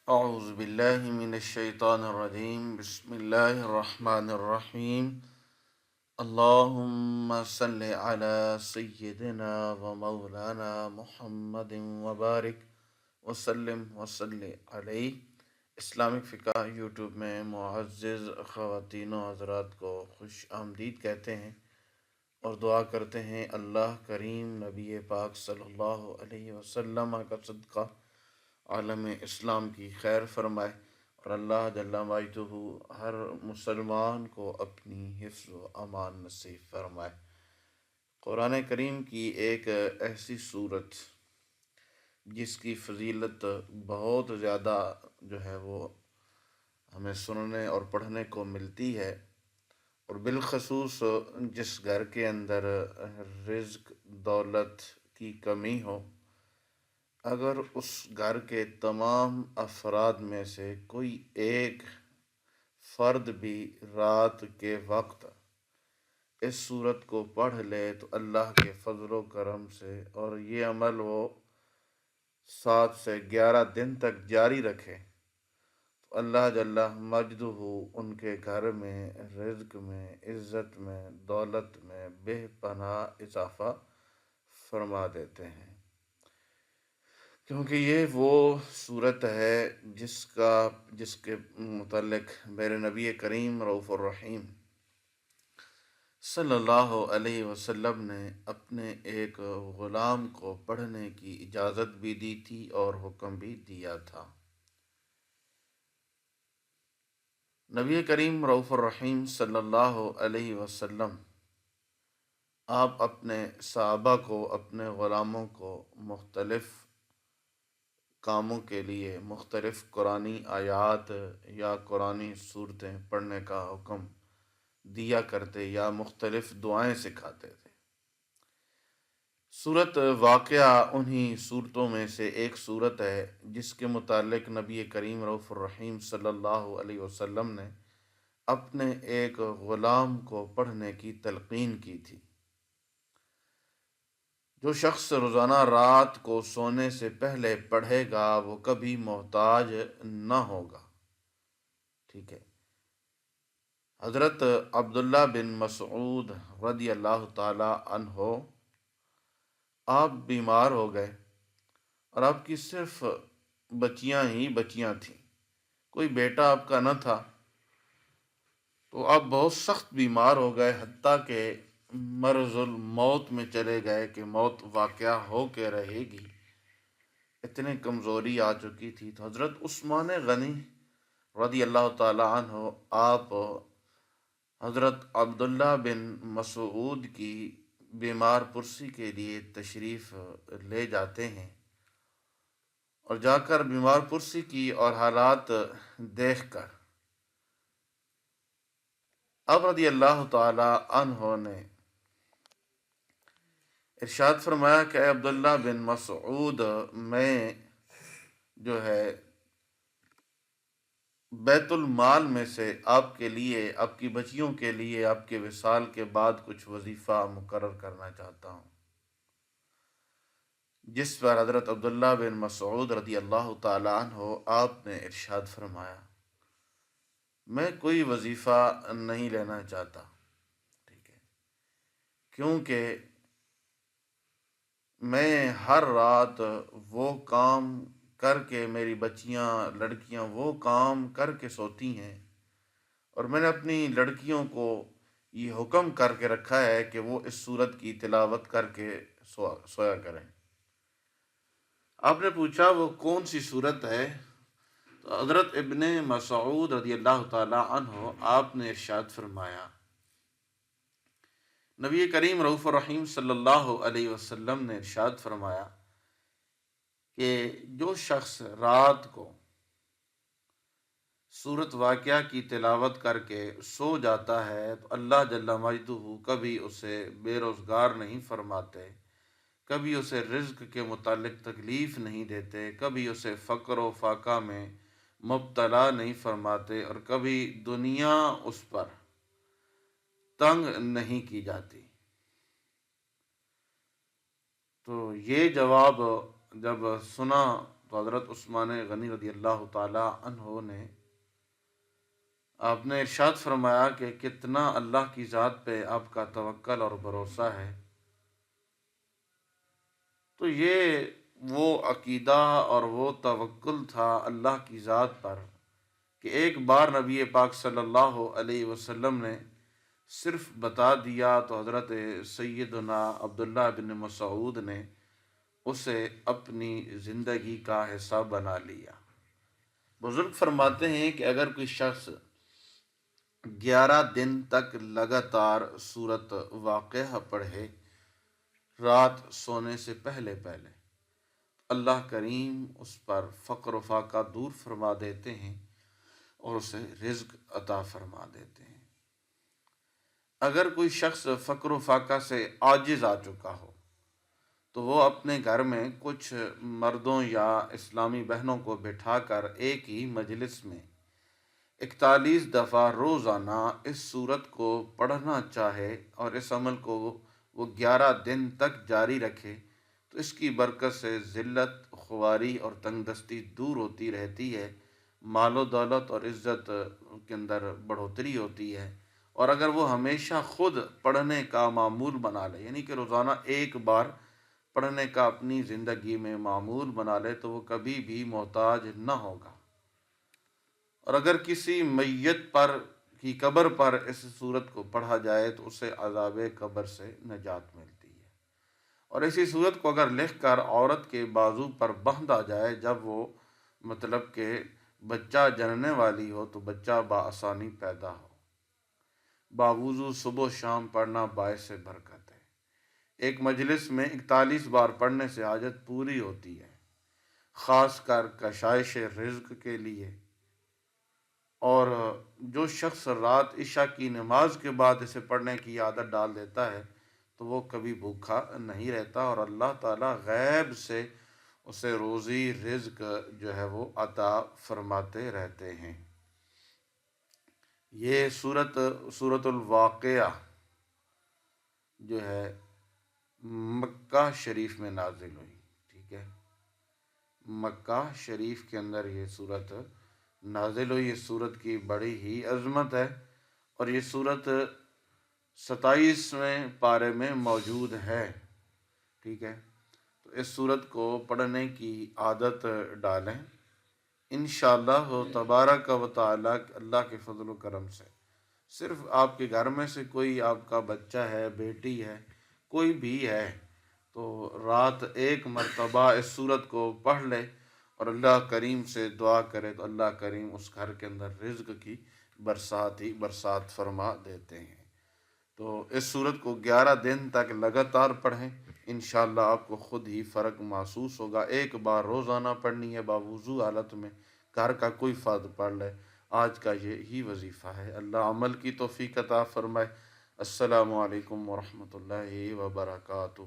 اعوذ باللہ من الشیطان الرجیم، بسم اللہ الرحمن الرحیم۔ اللہم صلی علی سیدنا و مولانا محمد وبارک وسلم وصلی علیہ۔ اسلامک فقہ یوٹیوب میں معزز خواتین و حضرات کو خوش آمدید کہتے ہیں اور دعا کرتے ہیں اللہ کریم نبی پاک صلی اللہ علیہ وسلم کا صدقہ عالم اسلام کی خیر فرمائے، اور اللہ جل مجدہ ہر مسلمان کو اپنی حفظ و امان نصیب فرمائے۔ قرآن کریم کی ایک ایسی صورت جس کی فضیلت بہت زیادہ وہ ہمیں سننے اور پڑھنے کو ملتی ہے، اور بالخصوص جس گھر کے اندر رزق دولت کی کمی ہو، اگر اس گھر کے تمام افراد میں سے کوئی ایک فرد بھی رات کے وقت اس صورت کو پڑھ لے تو اللہ کے فضل و کرم سے، اور یہ عمل وہ 7 سے 11 دن تک جاری رکھے، تو اللہ جل مجدہ ان کے گھر میں رزق میں، عزت میں، دولت میں بے پناہ اضافہ فرما دیتے ہیں، کیونکہ یہ وہ صورت ہے جس کے متعلق میرے نبی کریم رؤوف الرحیم صلی اللہ علیہ وسلم نے اپنے ایک غلام کو پڑھنے کی اجازت بھی دی تھی اور حکم بھی دیا تھا۔ نبی کریم رؤوف الرحیم صلی اللہ علیہ وسلم آپ اپنے صحابہ کو، اپنے غلاموں کو مختلف کاموں کے لیے مختلف قرآنی آیات یا قرآنی صورتیں پڑھنے کا حکم دیا کرتے یا مختلف دعائیں سکھاتے تھے۔ سورت واقعہ انہی صورتوں میں سے ایک صورت ہے جس کے متعلق نبی کریم رؤوف الرحیم صلی اللہ علیہ وسلم نے اپنے ایک غلام کو پڑھنے کی تلقین کی تھی۔ جو شخص روزانہ رات کو سونے سے پہلے پڑھے گا وہ کبھی محتاج نہ ہوگا۔ ٹھیک ہے۔ حضرت عبداللہ بن مسعود رضی اللہ تعالی عنہ، آپ بیمار ہو گئے اور آپ کی صرف بچیاں ہی بچیاں تھیں، کوئی بیٹا آپ کا نہ تھا، تو آپ بہت سخت بیمار ہو گئے، حتیٰ کہ مرض الموت میں چلے گئے کہ موت واقعہ ہو کے رہے گی، اتنی کمزوری آ چکی تھی۔ تو حضرت عثمان غنی رضی اللہ تعالی عنہ آپ حضرت عبداللہ بن مسعود کی بیمار پرسی کے لیے تشریف لے جاتے ہیں، اور جا کر بیمار پرسی کی اور حالات دیکھ کر اب رضی اللہ تعالی عنہ نے ارشاد فرمایا کہ اے عبداللہ بن مسعود، میں بیت المال میں سے آپ کے لیے، آپ کی بچیوں کے لیے آپ کے وصال کے بعد کچھ وظیفہ مقرر کرنا چاہتا ہوں، جس پر حضرت عبداللہ بن مسعود رضی اللہ تعالی عنہ آپ نے ارشاد فرمایا، میں کوئی وظیفہ نہیں لینا چاہتا، ٹھیک ہے، کیونکہ میں ہر رات وہ کام کر کے، میری بچیاں لڑکیاں وہ کام کر کے سوتی ہیں، اور میں نے اپنی لڑکیوں کو یہ حکم کر کے رکھا ہے کہ وہ اس سورت کی تلاوت کر کے سویا کریں۔ آپ نے پوچھا وہ کون سی سورت ہے؟ تو حضرت ابن مسعود رضی اللہ تعالی عنہ آپ نے ارشاد فرمایا، نبی کریم رؤوف الرحیم صلی اللہ علیہ وسلم نے ارشاد فرمایا کہ جو شخص رات کو سورت واقعہ کی تلاوت کر کے سو جاتا ہے تو اللہ جل مجدہ کبھی اسے بے روزگار نہیں فرماتے، کبھی اسے رزق کے متعلق تکلیف نہیں دیتے، کبھی اسے فقر و فاقہ میں مبتلا نہیں فرماتے، اور کبھی دنیا اس پر تنگ نہیں کی جاتی۔ تو یہ جواب جب سنا تو حضرت عثمان غنی رضی اللہ تعالی عنہ نے آپ نے ارشاد فرمایا کہ کتنا اللہ کی ذات پہ آپ کا توکل اور بھروسہ ہے. تو یہ وہ عقیدہ اور وہ توکل تھا اللہ کی ذات پر کہ ایک بار نبی پاک صلی اللہ علیہ وسلم نے صرف بتا دیا تو حضرت سیدنا عبداللہ بن مسعود نے اسے اپنی زندگی کا حصہ بنا لیا. بزرگ فرماتے ہیں کہ اگر کوئی شخص 11 دن تک لگاتار سورت واقعہ پڑھے رات سونے سے پہلے اللہ کریم اس پر فقر و فاقہ دور فرما دیتے ہیں اور اسے رزق عطا فرما دیتے ہیں. اگر کوئی شخص فقر و فاقہ سے عاجز آ چکا ہو تو وہ اپنے گھر میں کچھ مردوں یا اسلامی بہنوں کو بٹھا کر ایک ہی مجلس میں 41 دفعہ روزانہ اس سورت کو پڑھنا چاہے اور اس عمل کو وہ 11 دن تک جاری رکھے تو اس کی برکت سے ذلت، خواری اور تنگ دستی دور ہوتی رہتی ہے، مال و دولت اور عزت کے اندر بڑھوتری ہوتی ہے. اور اگر وہ ہمیشہ خود پڑھنے کا معمول بنا لے، یعنی کہ روزانہ ایک بار پڑھنے کا اپنی زندگی میں معمول بنا لے، تو وہ کبھی بھی محتاج نہ ہوگا. اور اگر کسی میت پر کی قبر پر اس صورت کو پڑھا جائے تو اسے عذاب قبر سے نجات ملتی ہے. اور اسی صورت کو اگر لکھ کر عورت کے بازو پر باندھا جائے جب وہ مطلب کہ بچہ جننے والی ہو تو بچہ بآسانی پیدا ہو. باوضو صبح و شام پڑھنا باعث برکت ہے. ایک مجلس میں 41 بار پڑھنے سے حاجت پوری ہوتی ہے، خاص کر کشائش رزق کے لیے. اور جو شخص رات عشاء کی نماز کے بعد اسے پڑھنے کی عادت ڈال دیتا ہے تو وہ کبھی بھوکا نہیں رہتا اور اللہ تعالیٰ غیب سے اسے روزی رزق جو ہے وہ عطا فرماتے رہتے ہیں. یہ سورت الواقعہ جو ہے مکہ شریف میں نازل ہوئی. ٹھیک ہے، مکہ شریف کے اندر یہ سورت نازل ہوئی. اس سورت کی بڑی ہی عظمت ہے اور یہ سورت 27ویں پارے میں موجود ہے. ٹھیک ہے، تو اس سورت کو پڑھنے کی عادت ڈالیں انشاءاللہ تبارک و تعالی. اللہ کے فضل و کرم سے صرف آپ کے گھر میں سے کوئی آپ کا بچہ ہے، بیٹی ہے، کوئی بھی ہے تو رات ایک مرتبہ اس سورت کو پڑھ لے اور اللہ کریم سے دعا کرے تو اللہ کریم اس گھر کے اندر رزق کی برسات ہی برسات فرما دیتے ہیں. تو اس سورت کو 11 دن تک لگاتار پڑھیں، انشاءاللہ آپ کو خود ہی فرق محسوس ہوگا. ایک بار روزانہ پڑھنی ہے باوضو حالت میں، گھر کا کوئی فرد پڑھ لے. آج کا یہی وظیفہ ہے. اللہ عمل کی توفیق عطا فرمائے. السلام علیکم ورحمۃ اللہ وبرکاتہ.